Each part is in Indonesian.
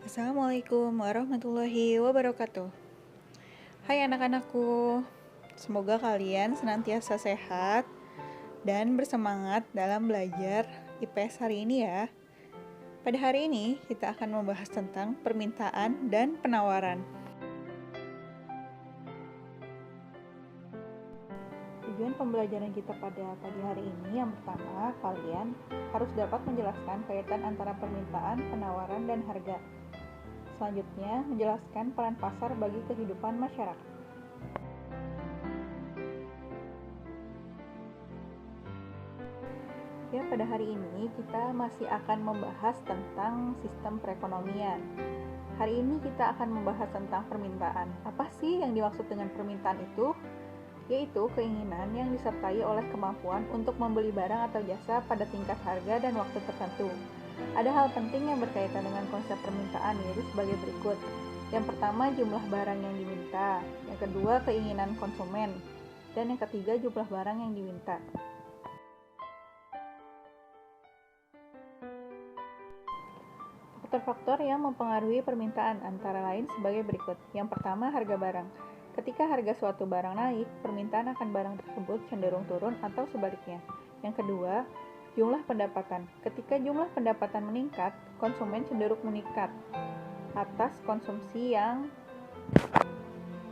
Assalamualaikum warahmatullahi wabarakatuh. Hai anak-anakku, semoga kalian senantiasa sehat dan bersemangat dalam belajar IPS hari ini ya. Pada hari ini kita akan membahas tentang permintaan dan penawaran. Tujuan pembelajaran kita pada pagi hari ini yang pertama, kalian harus dapat menjelaskan kaitan antara permintaan, penawaran, dan harga. Selanjutnya, menjelaskan peran pasar bagi kehidupan masyarakat. Ya, pada hari ini kita masih akan membahas tentang sistem perekonomian. Hari ini kita akan membahas tentang permintaan. Apa sih yang dimaksud dengan permintaan itu? Yaitu keinginan yang disertai oleh kemampuan untuk membeli barang atau jasa pada tingkat harga dan waktu tertentu. Ada hal penting yang berkaitan dengan konsep permintaan, yaitu sebagai berikut. Yang pertama, jumlah barang yang diminta. Yang kedua, keinginan konsumen. Dan yang ketiga, jumlah barang yang diminta. Faktor-faktor yang mempengaruhi permintaan antara lain sebagai berikut. Yang pertama, harga barang. Ketika harga suatu barang naik, permintaan akan barang tersebut cenderung turun atau sebaliknya. Yang kedua, jumlah pendapatan. Ketika jumlah pendapatan meningkat, konsumen cenderung meningkat atas konsumsi yang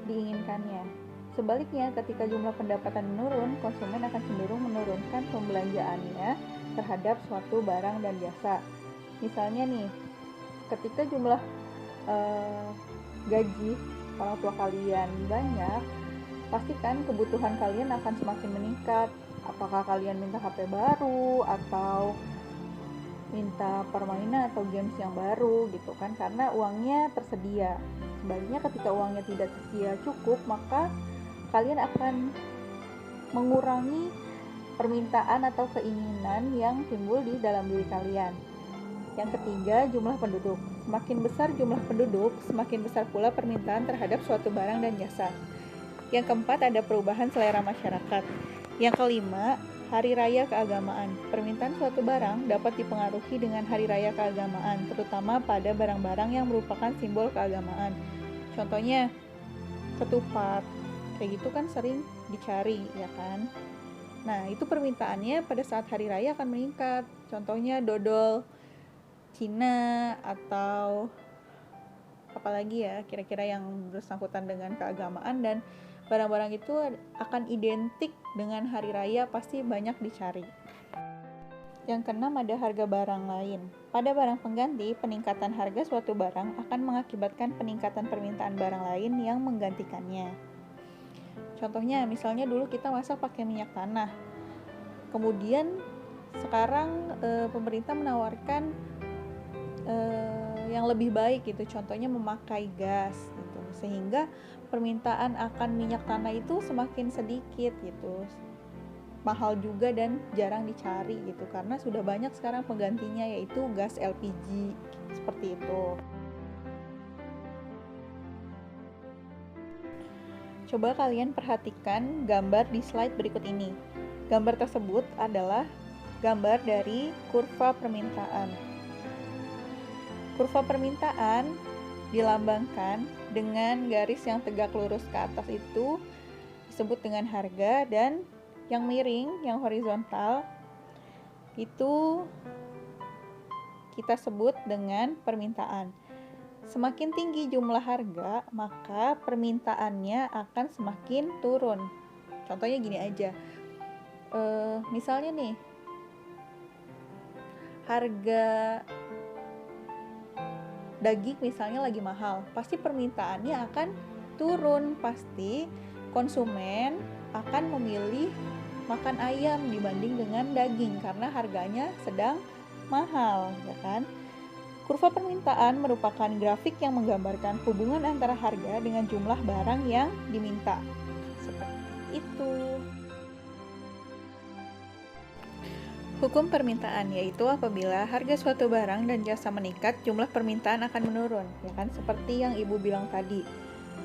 diinginkannya. Sebaliknya, ketika jumlah pendapatan menurun, konsumen akan cenderung menurunkan pembelanjaannya terhadap suatu barang dan jasa. Misalnya nih, ketika jumlah gaji orang tua kalian banyak, pastikan kebutuhan kalian akan semakin meningkat. Apakah kalian minta HP baru atau minta permainan atau games yang baru gitu kan, karena uangnya tersedia. Sebaliknya ketika uangnya tidak tersedia cukup, maka kalian akan mengurangi permintaan atau keinginan yang timbul di dalam diri kalian. Yang ketiga, jumlah penduduk. Semakin besar jumlah penduduk, semakin besar pula permintaan terhadap suatu barang dan jasa. Yang keempat, ada perubahan selera masyarakat. Yang kelima, hari raya keagamaan. Permintaan suatu barang dapat dipengaruhi dengan hari raya keagamaan, terutama pada barang-barang yang merupakan simbol keagamaan. Contohnya, ketupat. Kayak gitu kan sering dicari, ya kan? Nah, itu permintaannya pada saat hari raya akan meningkat. Contohnya dodol Cina atau apalagi ya kira-kira yang bersangkutan dengan keagamaan, dan barang-barang itu akan identik dengan hari raya, pasti banyak dicari. Yang keenam, ada harga barang lain. Pada barang pengganti, peningkatan harga suatu barang akan mengakibatkan peningkatan permintaan barang lain yang menggantikannya. Contohnya, misalnya dulu kita masak pakai minyak tanah. Kemudian sekarang pemerintah menawarkan yang lebih baik gitu, contohnya memakai gas gitu, sehingga permintaan akan minyak tanah itu semakin sedikit gitu, mahal juga dan jarang dicari gitu, karena sudah banyak sekarang penggantinya, yaitu gas LPG seperti itu. Coba kalian perhatikan gambar di slide berikut ini. Gambar tersebut adalah gambar dari kurva permintaan. Kurva permintaan dilambangkan dengan garis yang tegak lurus ke atas itu disebut dengan harga, dan yang miring, yang horizontal itu kita sebut dengan permintaan. Semakin tinggi jumlah harga, maka permintaannya akan semakin turun. Contohnya gini aja, misalnya nih, harga daging misalnya lagi mahal, pasti permintaannya akan turun. Pasti konsumen akan memilih makan ayam dibanding dengan daging karena harganya sedang mahal, ya kan? Kurva permintaan merupakan grafik yang menggambarkan hubungan antara harga dengan jumlah barang yang diminta. Seperti itu. Hukum permintaan, yaitu apabila harga suatu barang dan jasa meningkat, jumlah permintaan akan menurun, ya kan? Seperti yang Ibu bilang tadi.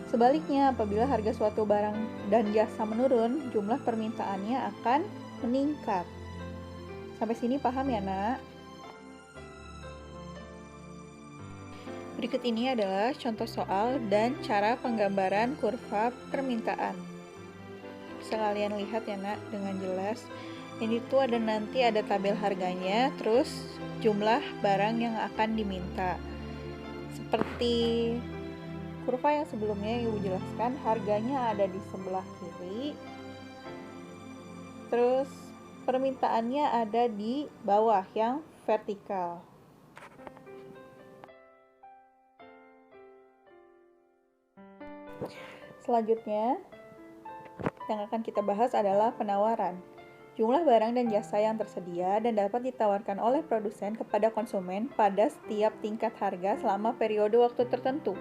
Sebaliknya, apabila harga suatu barang dan jasa menurun, jumlah permintaannya akan meningkat. Sampai sini paham ya, Nak? Berikut ini adalah contoh soal dan cara penggambaran kurva permintaan. Bisa kalian lihat ya nak dengan jelas. Ini tuh nanti ada tabel harganya, terus jumlah barang yang akan diminta. Seperti kurva yang sebelumnya yang Ibu jelaskan, harganya ada di sebelah kiri. Terus permintaannya ada di bawah yang vertikal. Selanjutnya, yang akan kita bahas adalah penawaran. Jumlah barang dan jasa yang tersedia dan dapat ditawarkan oleh produsen kepada konsumen pada setiap tingkat harga selama periode waktu tertentu.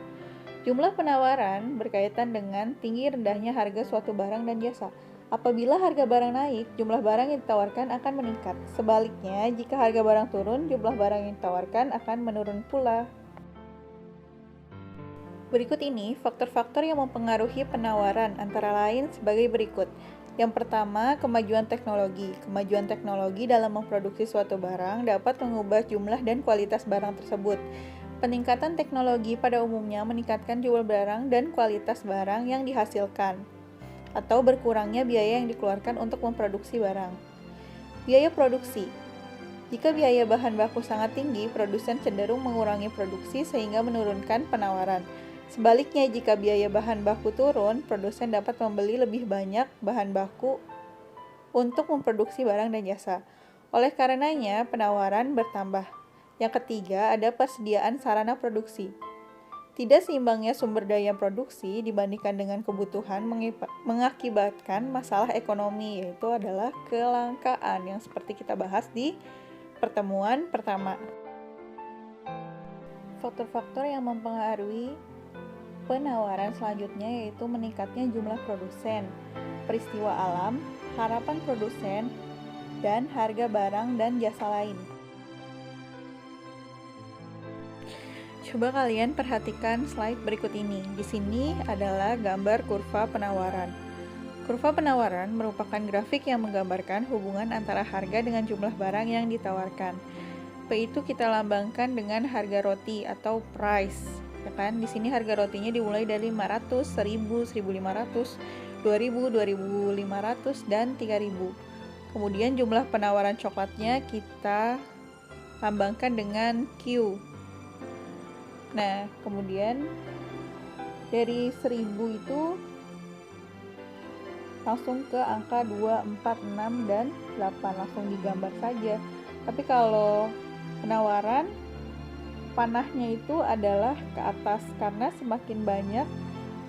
Jumlah penawaran berkaitan dengan tinggi rendahnya harga suatu barang dan jasa. Apabila harga barang naik, jumlah barang yang ditawarkan akan meningkat. Sebaliknya, jika harga barang turun, jumlah barang yang ditawarkan akan menurun pula. Berikut ini faktor-faktor yang mempengaruhi penawaran, antara lain sebagai berikut. Yang pertama, kemajuan teknologi. Kemajuan teknologi dalam memproduksi suatu barang dapat mengubah jumlah dan kualitas barang tersebut. Peningkatan teknologi pada umumnya meningkatkan jumlah barang dan kualitas barang yang dihasilkan, atau berkurangnya biaya yang dikeluarkan untuk memproduksi barang. Biaya produksi. Jika biaya bahan baku sangat tinggi, produsen cenderung mengurangi produksi sehingga menurunkan penawaran. Sebaliknya, jika biaya bahan baku turun, produsen dapat membeli lebih banyak bahan baku untuk memproduksi barang dan jasa. Oleh karenanya, penawaran bertambah. Yang ketiga, ada persediaan sarana produksi. Tidak seimbangnya sumber daya produksi dibandingkan dengan kebutuhan mengakibatkan masalah ekonomi, yaitu adalah kelangkaan yang seperti kita bahas di pertemuan pertama. Faktor-faktor yang mempengaruhi penawaran selanjutnya yaitu meningkatnya jumlah produsen, peristiwa alam, harapan produsen, dan harga barang dan jasa lain. Coba kalian perhatikan slide berikut ini. Di sini adalah gambar kurva penawaran. Kurva penawaran merupakan grafik yang menggambarkan hubungan antara harga dengan jumlah barang yang ditawarkan. P itu kita lambangkan dengan harga roti atau price. Ya kan? Di sini harga rotinya dimulai dari 500, 1000, 1500, 2000, 2500 dan 3000. Kemudian jumlah penawaran coklatnya kita lambangkan dengan Q. Nah, kemudian dari 1000 itu langsung ke angka 2, 4, 6 dan 8 langsung digambar saja. Tapi kalau penawaran panahnya itu adalah ke atas karena semakin banyak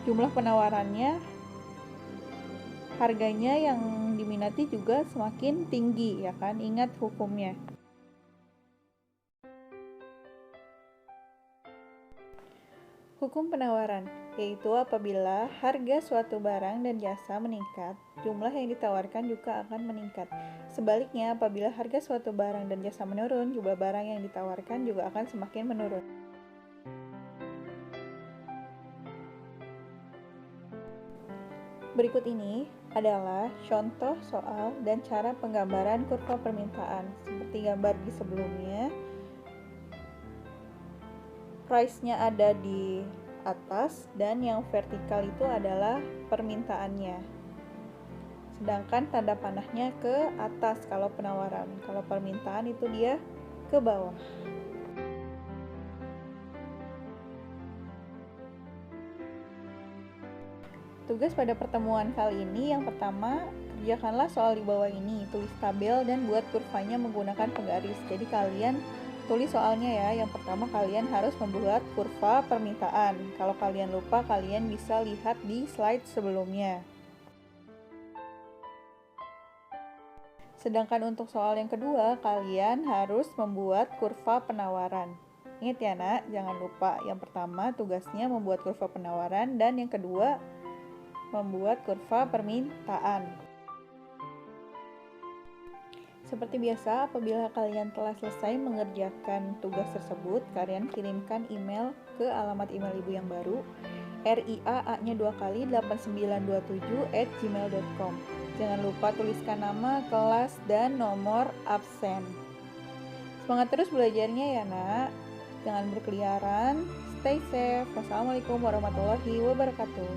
jumlah penawarannya, harganya yang diminati juga semakin tinggi, ya kan? Ingat hukumnya. Hukum penawaran, yaitu apabila harga suatu barang dan jasa meningkat, jumlah yang ditawarkan juga akan meningkat. Sebaliknya, apabila harga suatu barang dan jasa menurun, jumlah barang yang ditawarkan juga akan semakin menurun. Berikut ini adalah contoh soal dan cara penggambaran kurva permintaan. Seperti gambar di sebelumnya, price-nya ada di atas dan yang vertikal itu adalah permintaannya. Sedangkan tanda panahnya ke atas kalau penawaran. Kalau permintaan itu dia ke bawah. Tugas pada pertemuan kali ini yang pertama, kerjakanlah soal di bawah ini. Tulis tabel dan buat kurvanya menggunakan penggaris. Jadi kalian tulis soalnya ya. Yang pertama kalian harus membuat kurva permintaan. Kalau kalian lupa, kalian bisa lihat di slide sebelumnya. Sedangkan untuk soal yang kedua, kalian harus membuat kurva penawaran. Ingat ya nak, jangan lupa. Yang pertama tugasnya membuat kurva penawaran dan yang kedua membuat kurva permintaan. Seperti biasa, apabila kalian telah selesai mengerjakan tugas tersebut, kalian kirimkan email ke alamat email ibu yang baru, RIA-nya 2 kali 8927@gmail.com. Jangan lupa tuliskan nama, kelas, dan nomor absen. Semangat terus belajarnya ya nak. Jangan berkeliaran. stay safe. Wassalamualaikum warahmatullahi wabarakatuh.